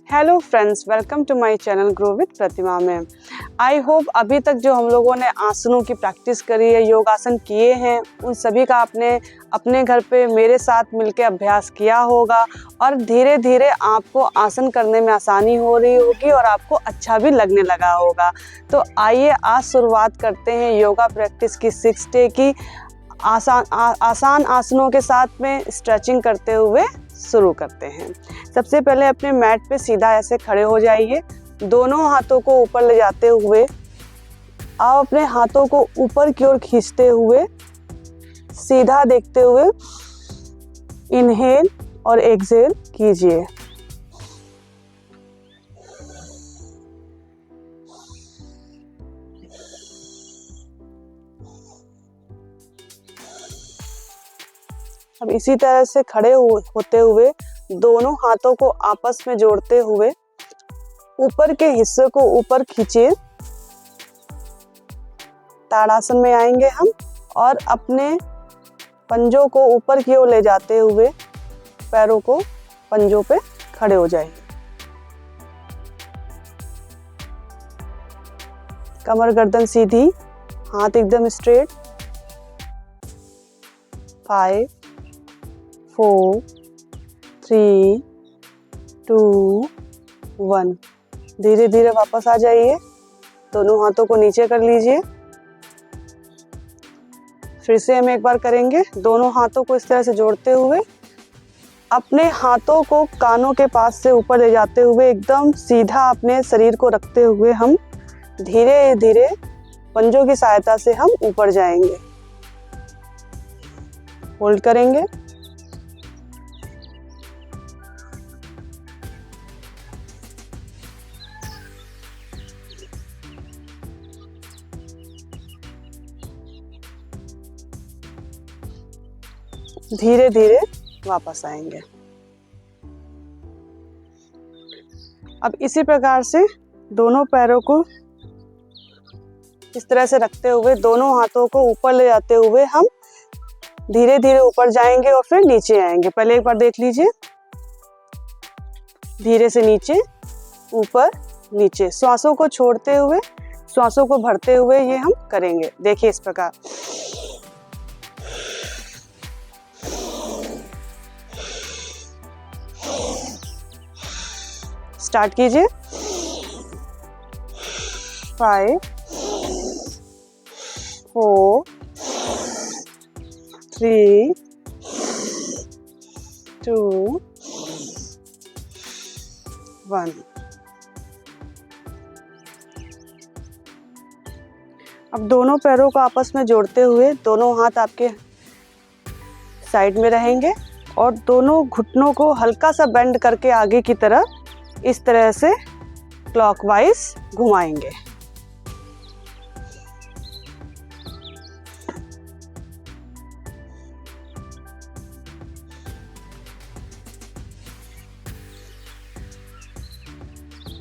Hello friends, welcome to my channel grow with Pratima में। I hope अभी तक जो हम लोगों ने आसनों की प्रैक्टिस करी है, योगासन किए हैं, उन सभी का आपने अपने घर पे मेरे साथ मिलकर अभ्यास किया होगा और धीरे धीरे आपको आसन करने में आसानी हो रही होगी और आपको अच्छा भी लगने लगा होगा। तो आइए आज शुरुआत करते हैं योगा प्रैक्टिस की 6 डे की आसान आसनों के साथ में स्ट्रेचिंग करते हुए शुरू करते हैं। सबसे पहले अपने मैट पे सीधा ऐसे खड़े हो जाइए। दोनों हाथों को ऊपर ले जाते हुए आप अपने हाथों को ऊपर की ओर खींचते हुए सीधा देखते हुए इनहेल और एक्सहेल कीजिए। अब इसी तरह से खड़े होते हुए दोनों हाथों को आपस में जोड़ते हुए ऊपर के हिस्से को ऊपर खींचिए। ताड़ासन में आएंगे हम और अपने पंजों को ऊपर की ओर ले जाते हुए पैरों को पंजों पे खड़े हो जाएंगे। कमर गर्दन सीधी, हाथ एकदम स्ट्रेट। 5 4 3 2 1। धीरे धीरे वापस आ जाइए। दोनों हाथों को नीचे कर लीजिए। फिर से हम एक बार करेंगे। दोनों हाथों को इस तरह से जोड़ते हुए अपने हाथों को कानों के पास से ऊपर ले जाते हुए एकदम सीधा अपने शरीर को रखते हुए हम धीरे धीरे पंजों की सहायता से हम ऊपर जाएंगे। होल्ड करेंगे। धीरे धीरे वापस आएंगे। अब इसी प्रकार से दोनों पैरों को इस तरह से रखते हुए दोनों हाथों को ऊपर ले जाते हुए हम धीरे धीरे ऊपर जाएंगे और फिर नीचे आएंगे। पहले एक बार देख लीजिए। धीरे से नीचे, ऊपर, नीचे। श्वासों को छोड़ते हुए, श्वासों को भरते हुए ये हम करेंगे। देखिए इस प्रकार। स्टार्ट कीजिए। 5 4 3 2 1। अब दोनों पैरों को आपस में जोड़ते हुए दोनों हाथ आपके साइड में रहेंगे और दोनों घुटनों को हल्का सा बेंड करके आगे की तरफ इस तरह से क्लॉकवाइज घुमाएंगे।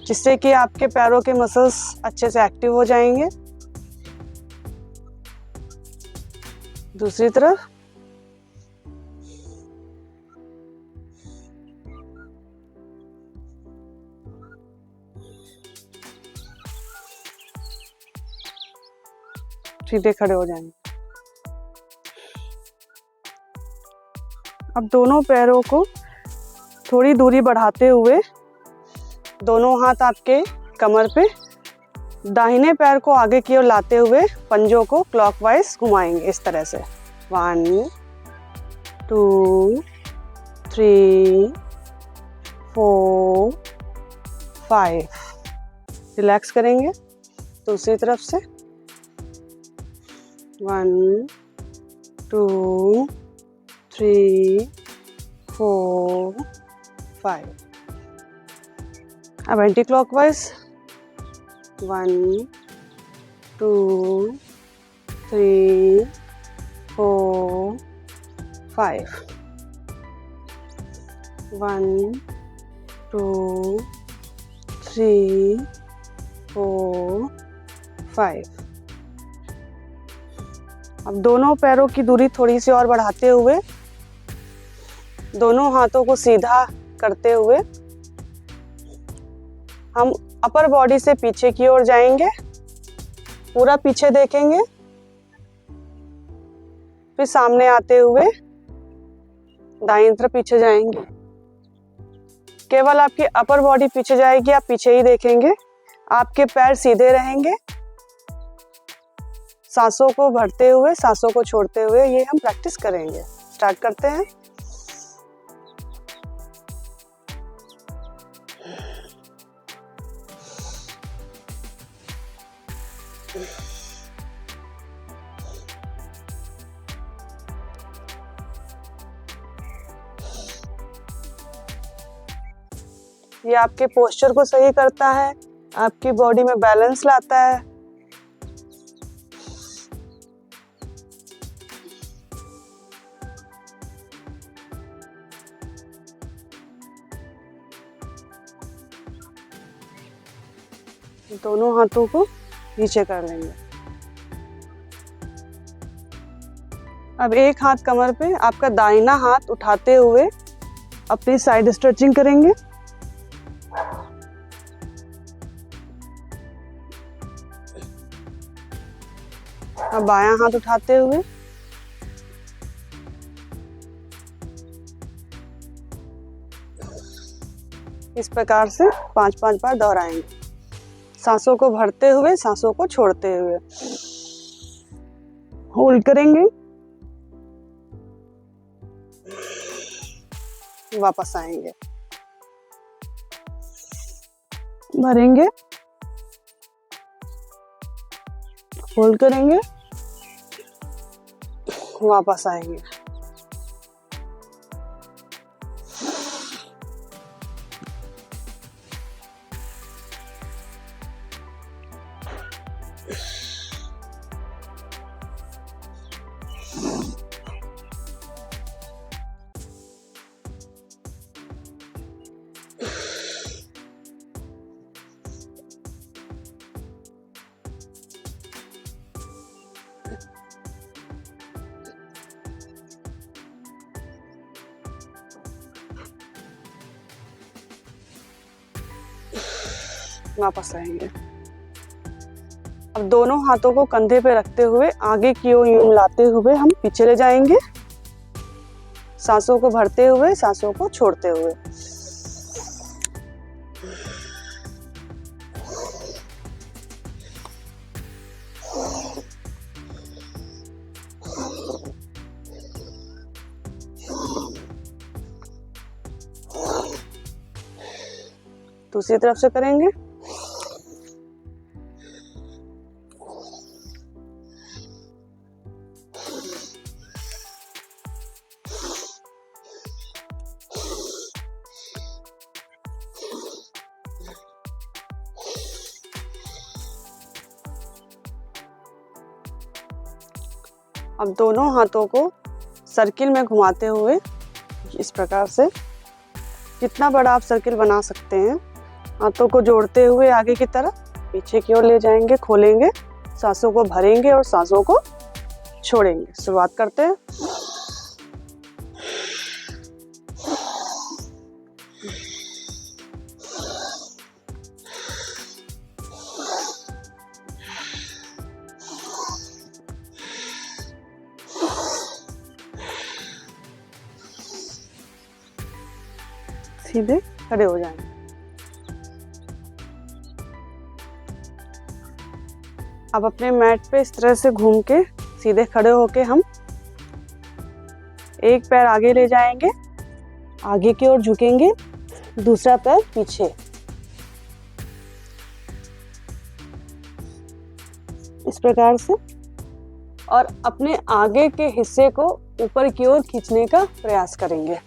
जिससे कि आपके पैरों के मसल्स अच्छे से एक्टिव हो जाएंगे। दूसरी तरफ। सीधे खड़े हो जाएंगे। अब दोनों पैरों को थोड़ी दूरी बढ़ाते हुए दोनों हाथ आपके कमर पे, दाहिने पैर को आगे की ओर लाते हुए पंजों को क्लॉकवाइज घुमाएंगे इस तरह से। 1 2 3 4 5। रिलैक्स करेंगे। दूसरी तरफ से 1 2 3 4 5। अब एंटी क्लॉकवाइज 1 2 3 4 5। 1 2 3 4 5। अब दोनों पैरों की दूरी थोड़ी सी और बढ़ाते हुए दोनों हाथों को सीधा करते हुए हम अपर बॉडी से पीछे की ओर जाएंगे, पूरा पीछे देखेंगे, फिर सामने आते हुए दाईं तरफ पीछे जाएंगे। केवल आपकी अपर बॉडी पीछे जाएगी, आप पीछे ही देखेंगे, आपके पैर सीधे रहेंगे। सांसों को भरते हुए, सांसों को छोड़ते हुए ये हम प्रैक्टिस करेंगे। स्टार्ट करते हैं। ये आपके पोस्चर को सही करता है, आपकी बॉडी में बैलेंस लाता है। दोनों हाथों को नीचे कर लेंगे। अब एक हाथ कमर पे, आपका दाहिना हाथ उठाते हुए अपनी साइड स्ट्रेचिंग करेंगे। अब बायां हाथ उठाते हुए इस प्रकार से 5-5 बार दोहराएंगे, सांसों को भरते हुए, सांसों को छोड़ते हुए। होल्ड करेंगे, वापस आएंगे, भरेंगे, होल्ड करेंगे, वापस आएंगे। वापस आएंगे। अब दोनों हाथों को कंधे पे रखते हुए आगे की ओर यूं लाते हुए हम पीछे ले जाएंगे, सांसों को भरते हुए, सांसों को छोड़ते हुए। दूसरी तरफ से करेंगे। अब दोनों हाथों को सर्किल में घुमाते हुए इस प्रकार से, जितना बड़ा आप सर्किल बना सकते हैं, हाथों को जोड़ते हुए आगे की तरफ पीछे की ओर ले जाएंगे, खोलेंगे, सांसों को भरेंगे और सांसों को छोड़ेंगे। शुरुआत करते हैं। सीधे खड़े हो जाएंगे। अब अपने मैट पे इस तरह से घूम के सीधे खड़े होके हम एक पैर आगे ले जाएंगे, आगे की ओर झुकेंगे, दूसरा पैर पीछे। इस प्रकार से, और अपने आगे के हिस्से को ऊपर की ओर खींचने का प्रयास करेंगे।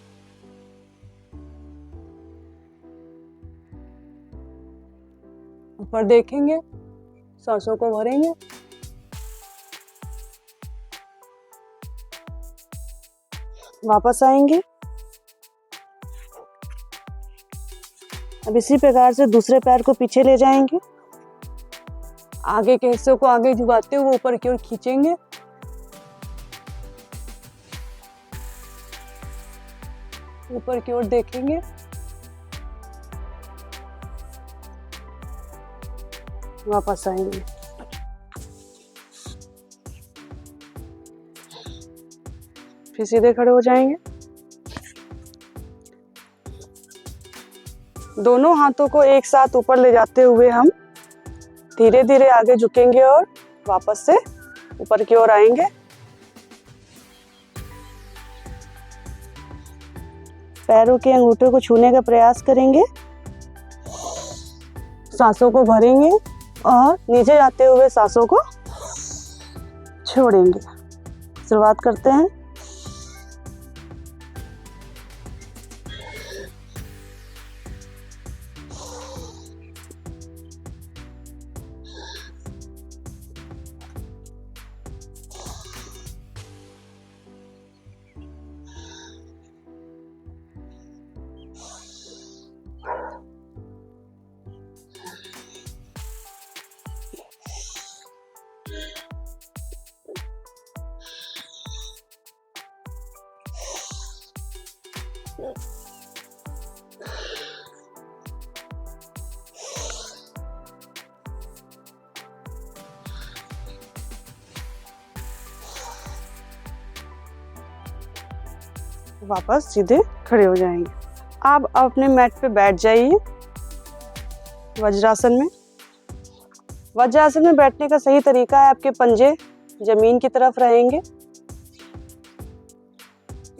ऊपर देखेंगे, सांसों को भरेंगे, वापस आएंगे। अब इसी प्रकार से दूसरे पैर को पीछे ले जाएंगे, आगे के हिस्से को आगे झुकाते हुए ऊपर की ओर खींचेंगे, ऊपर की ओर देखेंगे, वापस आएंगे। फिर सीधे खड़े हो जाएंगे। दोनों हाथों को एक साथ ऊपर ले जाते हुए हम धीरे धीरे आगे झुकेंगे और वापस से ऊपर की ओर आएंगे। पैरों के अंगूठे को छूने का प्रयास करेंगे। सांसों को भरेंगे और नीचे जाते हुए सांसों को छोड़ेंगे। शुरुआत करते हैं। वापस सीधे खड़े हो जाएंगे। आप अपने मैट पे बैठ जाइए वज्रासन में। वज्रासन में बैठने का सही तरीका है, आपके पंजे जमीन की तरफ रहेंगे,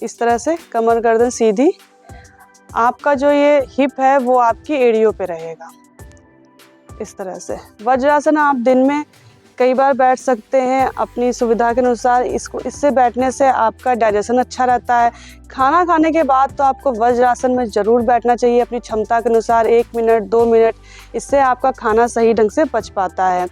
इस तरह से, कमर गर्दन सीधी। आपका जो ये हिप है वो आपकी एड़ियों पे रहेगा, इस तरह से। वज्रासन आप दिन में कई बार बैठ सकते हैं अपनी सुविधा के अनुसार। इससे बैठने से आपका डाइजेशन अच्छा रहता है। खाना खाने के बाद तो आपको वज्रासन में ज़रूर बैठना चाहिए अपनी क्षमता के अनुसार, 1 मिनट 2 मिनट। इससे आपका खाना सही ढंग से पच पाता है,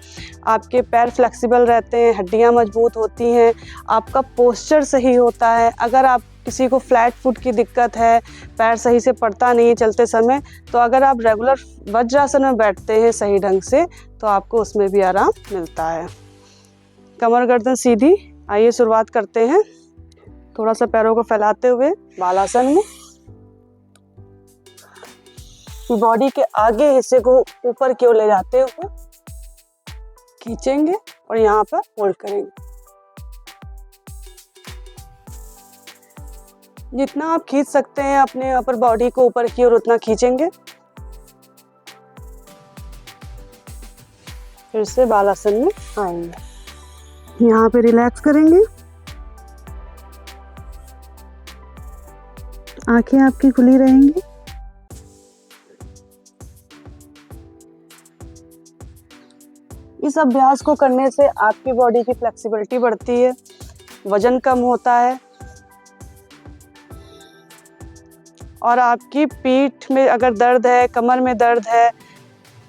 आपके पैर फ्लेक्सिबल रहते हैं, हड्डियां मजबूत होती हैं, आपका पोस्चर सही होता है। अगर आप किसी को फ्लैट फुट की दिक्कत है, पैर सही से पड़ता नहीं है चलते समय, तो अगर आप रेगुलर वज्रासन में बैठते हैं सही ढंग से तो आपको उसमें भी आराम मिलता है। कमर गर्दन सीधी। आइए शुरुआत करते हैं। थोड़ा सा पैरों को फैलाते हुए बालासन में बॉडी के आगे हिस्से को ऊपर की ओर ले जाते हुए खींचेंगे और यहाँ पर होल्ड करेंगे। जितना आप खींच सकते हैं अपने अपर बॉडी को ऊपर की ओर उतना खींचेंगे। फिर से बालासन में आएंगे। यहाँ पे रिलैक्स करेंगे। आंखें आपकी खुली रहेंगी। इस अभ्यास को करने से आपकी बॉडी की फ्लेक्सिबिलिटी बढ़ती है, वजन कम होता है और आपकी पीठ में अगर दर्द है, कमर में दर्द है,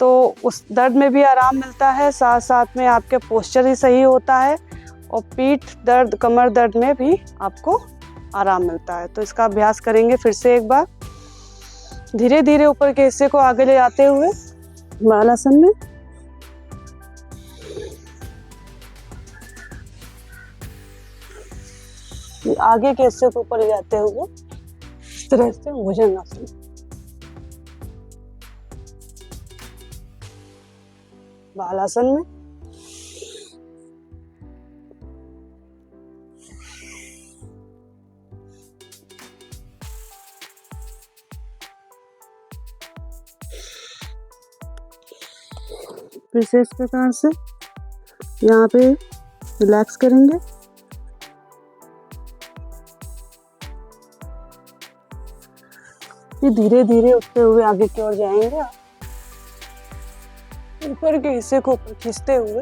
तो उस दर्द में भी आराम मिलता है। साथ साथ में आपके पोस्चर ही सही होता है और पीठ दर्द, कमर दर्द में भी आपको आराम मिलता है। तो इसका अभ्यास करेंगे फिर से एक बार। धीरे धीरे ऊपर के हिस्से को आगे ले जाते हुए बालासन में आगे के हिस्से को ऊपर ले जाते हुए इस तरह से भुजंगासन। बालासन में फिर से इस प्रकार से यहाँ पे रिलैक्स करेंगे। फिर धीरे धीरे उठते हुए आगे की ओर जाएंगे। ऊपर के हिस्से को ऊपर खींचते हुए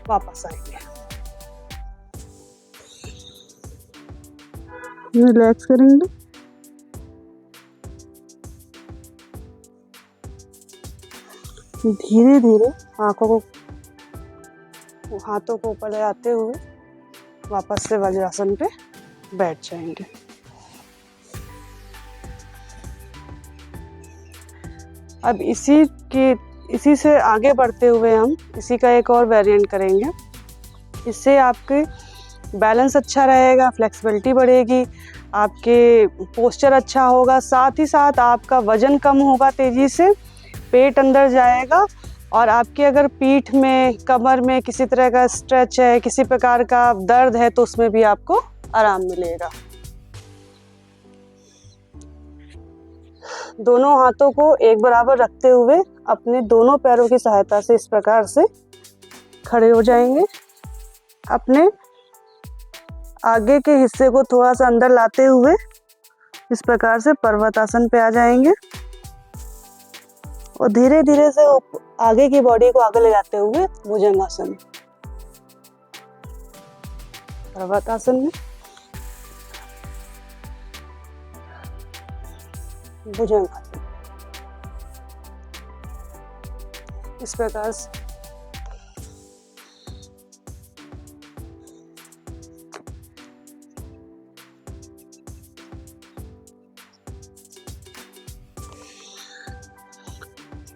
वापस आएंगे। रिलैक्स करेंगे। धीरे धीरे आंखों को, हाथों को ऊपर ले आते हुए वापस से वज्रासन पे बैठ जाएंगे। अब इसी से आगे बढ़ते हुए हम इसी का एक और वेरिएंट करेंगे। इससे आपके बैलेंस अच्छा रहेगा, फ्लेक्सिबिलिटी बढ़ेगी, आपके पोस्चर अच्छा होगा, साथ ही साथ आपका वज़न कम होगा तेज़ी से, पेट अंदर जाएगा और आपके अगर पीठ में, कमर में किसी तरह का स्ट्रेच है, किसी प्रकार का दर्द है तो उसमें भी आपको आराम मिलेगा। दोनों हाथों को एक बराबर रखते हुए अपने दोनों पैरों की सहायता से इस प्रकार से खड़े हो जाएंगे। अपने आगे के हिस्से को थोड़ा सा अंदर लाते हुए इस प्रकार से पर्वतासन पे आ जाएंगे और धीरे धीरे से आगे की बॉडी को आगे ले जाते हुए भुजंगासन, पर्वतासन में भुजंगासन, इस प्रकार से।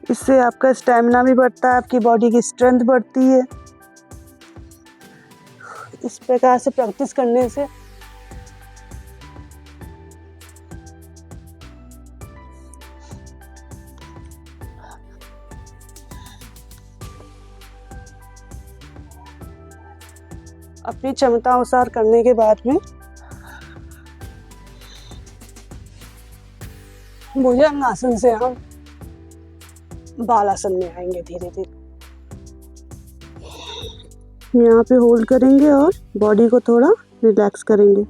इससे आपका स्टैमिना भी बढ़ता है, आपकी बॉडी की स्ट्रेंथ बढ़ती है। इस प्रकार से प्रैक्टिस करने से अपनी क्षमता अनुसार करने के बाद में भुजंगासन से हम बालासन में आएंगे। धीरे धीरे यहाँ पे होल्ड करेंगे और बॉडी को थोड़ा रिलैक्स करेंगे।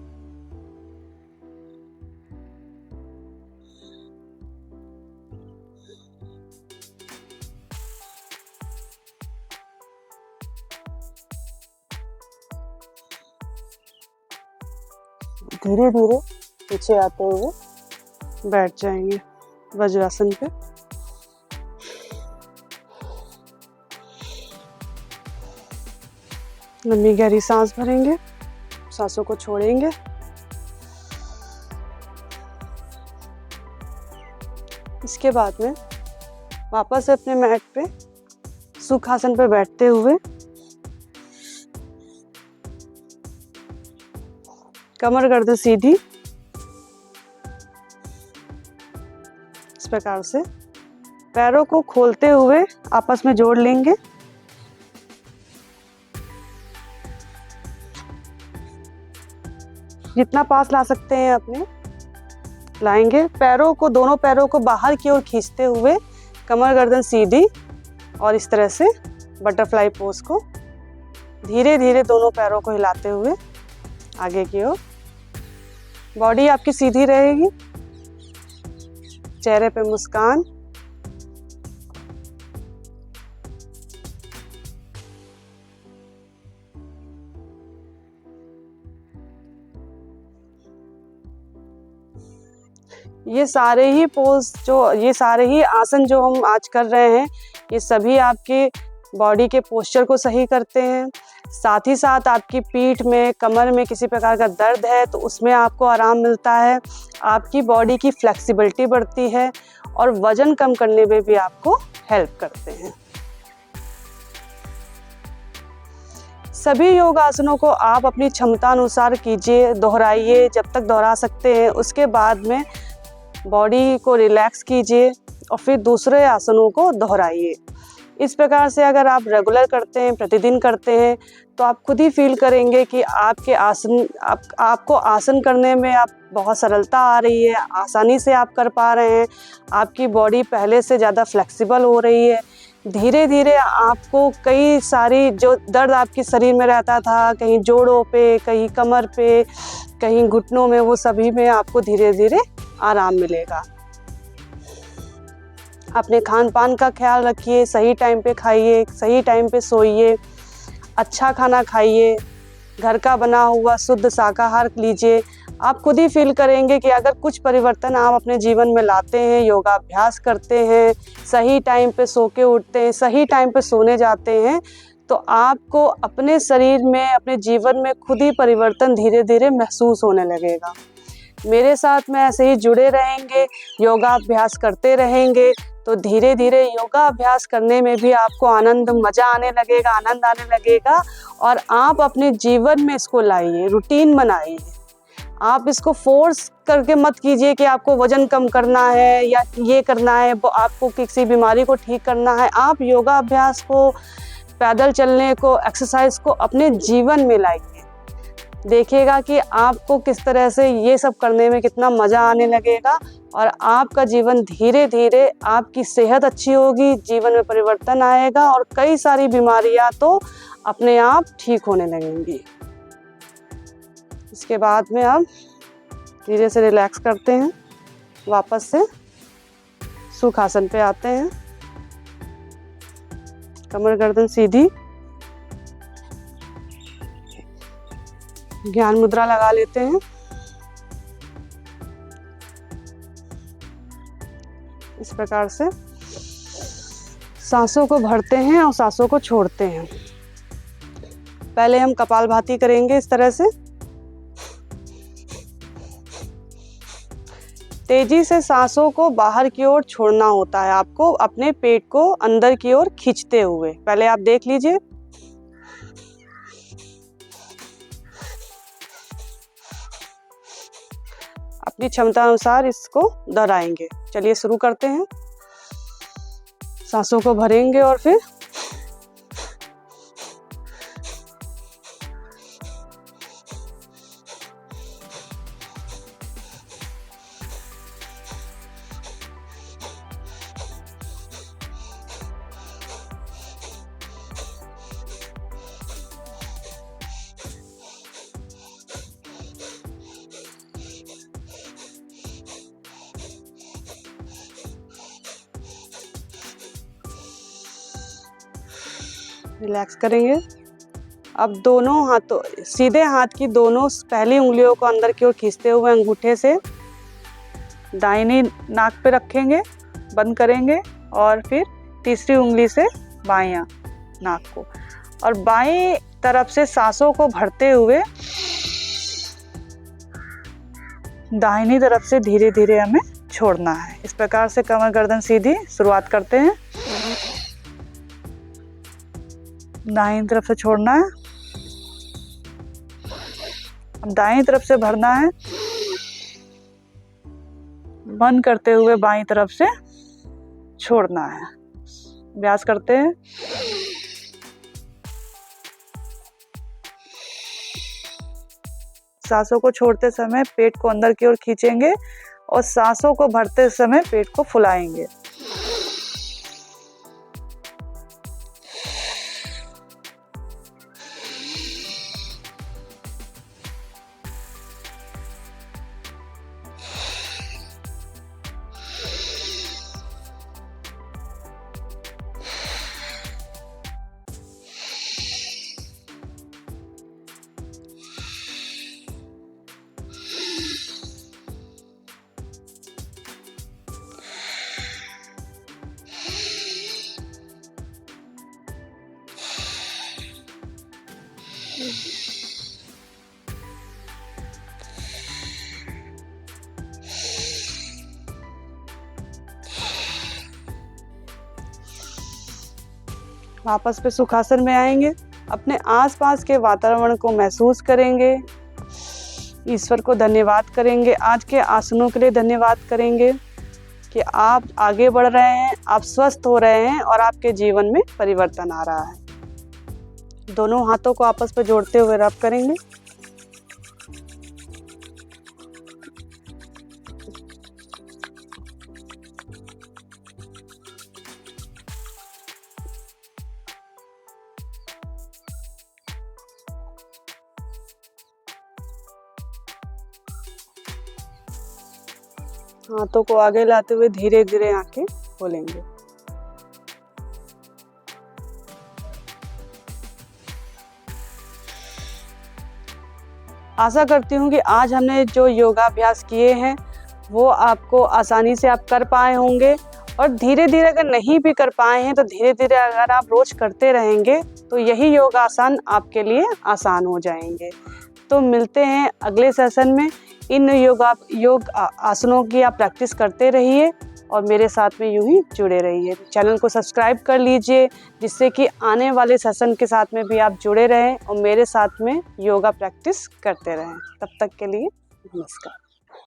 धीरे धीरे पीछे आते हुए बैठ जाएंगे वज्रासन पे। लंबी गहरी सांस भरेंगे, सांसों को छोड़ेंगे। इसके बाद में वापस अपने मैट पे सुखासन पे बैठते हुए कमर गर्दन सीधी, इस प्रकार से पैरों को खोलते हुए आपस में जोड़ लेंगे। जितना पास ला सकते हैं अपने लाएंगे। पैरों को, दोनों पैरों को बाहर की ओर खींचते हुए कमर गर्दन सीधी और इस तरह से बटरफ्लाई पोज को धीरे धीरे दोनों पैरों को हिलाते हुए आगे की ओर। बॉडी आपकी सीधी रहेगी, चेहरे पे मुस्कान। ये सारे ही ये सारे ही आसन जो हम आज कर रहे हैं, ये सभी आपके बॉडी के पोस्चर को सही करते हैं। साथ ही साथ आपकी पीठ में, कमर में किसी प्रकार का दर्द है तो उसमें आपको आराम मिलता है। आपकी बॉडी की फ्लेक्सिबिलिटी बढ़ती है और वजन कम करने में भी आपको हेल्प करते हैं। सभी योग आसनों को आप अपनी क्षमता अनुसार कीजिए, दोहराइए जब तक दोहरा सकते हैं। उसके बाद में बॉडी को रिलैक्स कीजिए और फिर दूसरे आसनों को दोहराइए। इस प्रकार से अगर आप रेगुलर करते हैं, प्रतिदिन करते हैं, तो आप खुद ही फील करेंगे कि आपके आसन आपको आसन करने में बहुत सरलता आ रही है, आसानी से आप कर पा रहे हैं। आपकी बॉडी पहले से ज़्यादा फ्लेक्सिबल हो रही है। धीरे धीरे आपको कई सारी जो दर्द आपके शरीर में रहता था, कहीं जोड़ों पे, कहीं कमर पे, कहीं घुटनों में, वो सभी में आपको धीरे धीरे आराम मिलेगा। अपने खान पान का ख्याल रखिए, सही टाइम पे खाइए, सही टाइम पे सोइए, अच्छा खाना खाइए, घर का बना हुआ शुद्ध शाकाहार लीजिए। आप खुद ही फील करेंगे कि अगर कुछ परिवर्तन आप अपने जीवन में लाते हैं, योगाभ्यास करते हैं, सही टाइम पे सो के उठते हैं, सही टाइम पे सोने जाते हैं, तो आपको अपने शरीर में, अपने जीवन में खुद ही परिवर्तन धीरे धीरे महसूस होने लगेगा। मेरे साथ में ऐसे ही जुड़े रहेंगे, योगाभ्यास करते रहेंगे, तो धीरे धीरे योगा अभ्यास करने में भी आपको मज़ा आने लगेगा, आनंद आने लगेगा और आप अपने जीवन में इसको लाइए, रूटीन बनाइए। आप इसको फोर्स करके मत कीजिए कि आपको वजन कम करना है या ये करना है, वो आपको किसी बीमारी को ठीक करना है। आप योगा अभ्यास को, पैदल चलने को, एक्सरसाइज को अपने जीवन में लाइए। देखिएगा कि आपको किस तरह से ये सब करने में कितना मज़ा आने लगेगा और आपका जीवन धीरे धीरे, आपकी सेहत अच्छी होगी, जीवन में परिवर्तन आएगा और कई सारी बीमारियां तो अपने आप ठीक होने लगेंगी। इसके बाद में अब धीरे से रिलैक्स करते हैं, वापस से सुखासन पे आते हैं। कमर गर्दन सीधी, ज्ञान मुद्रा लगा लेते हैं। इस प्रकार से सांसों को भरते हैं और सांसों को छोड़ते हैं। पहले हम कपालभाति करेंगे इस तरह से। तेजी से सांसों को बाहर की ओर छोड़ना होता है, आपको अपने पेट को अंदर की ओर खींचते हुए। पहले आप देख लीजिए। अपनी क्षमता अनुसार इसको दोहराएंगे। चलिए शुरू करते हैं। सांसों को भरेंगे और फिर रिलैक्स करेंगे। अब दोनों हाथों, सीधे हाथ की दोनों पहली उंगलियों को अंदर की ओर खींचते हुए अंगूठे से दाहिनी नाक पे रखेंगे, बंद करेंगे और फिर तीसरी उंगली से बाईं नाक को, और बाईं तरफ से सांसों को भरते हुए दाहिनी तरफ से धीरे धीरे हमें छोड़ना है। इस प्रकार से कमर गर्दन सीधी, शुरुआत करते हैं। दाहिनी तरफ से छोड़ना है, अब दाहिनी तरफ से भरना है, बंद करते हुए बाईं तरफ से छोड़ना है। अभ्यास करते हैं। सांसों को छोड़ते समय पेट को अंदर की ओर खींचेंगे और सांसों को भरते समय पेट को फुलाएंगे। वापस पे सुखासन में आएंगे। अपने आसपास के वातावरण को महसूस करेंगे। ईश्वर को धन्यवाद करेंगे, आज के आसनों के लिए धन्यवाद करेंगे कि आप आगे बढ़ रहे हैं, आप स्वस्थ हो रहे हैं और आपके जीवन में परिवर्तन आ रहा है। दोनों हाथों को आपस में जोड़ते हुए रब करेंगे। हाथों को आगे लाते हुए धीरे धीरे आंखें खोलेंगे। आशा करती हूँ कि आज हमने जो योगाभ्यास किए हैं वो आपको आसानी से आप कर पाए होंगे, और धीरे धीरे अगर नहीं भी कर पाए हैं तो धीरे धीरे अगर आप रोज करते रहेंगे तो यही योगासन आपके लिए आसान हो जाएंगे। तो मिलते हैं अगले सेशन में। इन योग आसनों की आप प्रैक्टिस करते रहिए और मेरे साथ में यूं ही जुड़े रहिए। चैनल को सब्सक्राइब कर लीजिए जिससे कि आने वाले सेशन के साथ में भी आप जुड़े रहें और मेरे साथ में योगा प्रैक्टिस करते रहें। तब तक के लिए नमस्कार।